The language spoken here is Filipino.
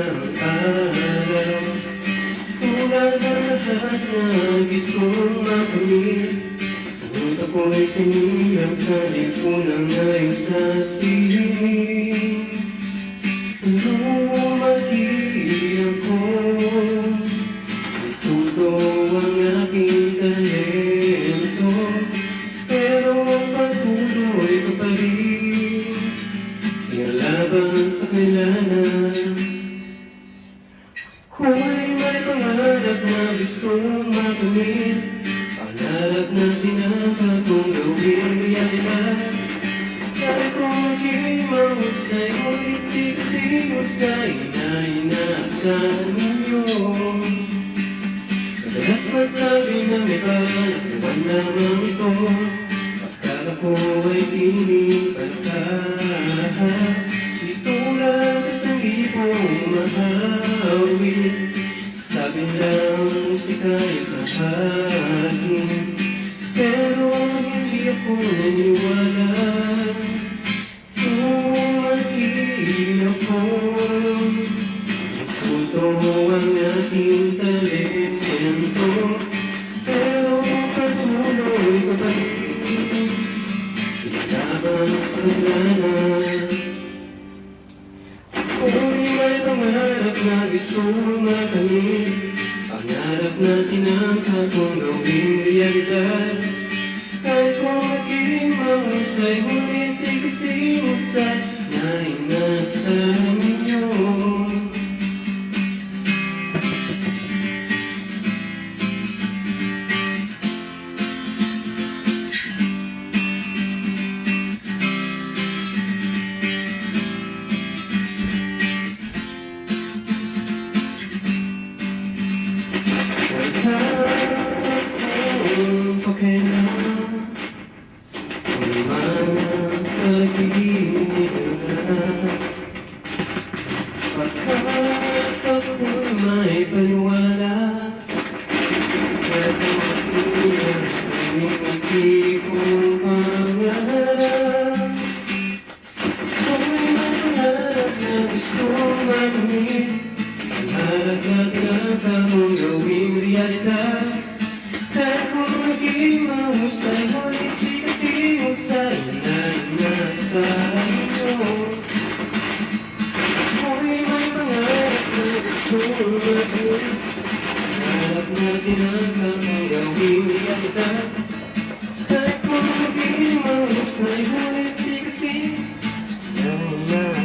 isang araw. Tulad ng lahat na gustong makamit, ngunit ako'y sinilang sa lipunang ayos sa siling. Lumaki ako, insulto ang aking talento, pero ang patuloy ko pa rin laban sa kailangan. Ako'y may pangarap na gustong makamit, pangarap na tinatagong gawin realidad. Kaya kung maging mahusay, ngunit di kasi husay na inaasahan ninyo. Madalas masabi na may panatawan lamang ito, pagkat ako ay piling pagkat itulad isang ibong mahawin. Sabi lang musika ay sa akin, pero hindi ako naniwala. Tumahil ako, insulto ang aking talento, pero patuloy ko pa rin laban sa kailangan. Ako'y may pangarap na gustong makamit, pangarap na tinangka kong gawing realidad. Kahit kung maging mahusay, ngunit di kasi husay na inaasahan ninyo. Pakailan umaman sa gilid na, pagkat ako'y may paniwala, kahit ang ilan hindi kong pangarap. Ako'y may pangarap na gustong makamit, pangarap na tinatapong gawing realidad. Kahit kung maging mahusay, ngunit di kasi husay na inaasahan ninyo. Ako'y may pangarap na gustong makamit, pangarap na tinatapong gawing realidad. Kahit kung maging mahusay, ngunit di kasi na inaasahan.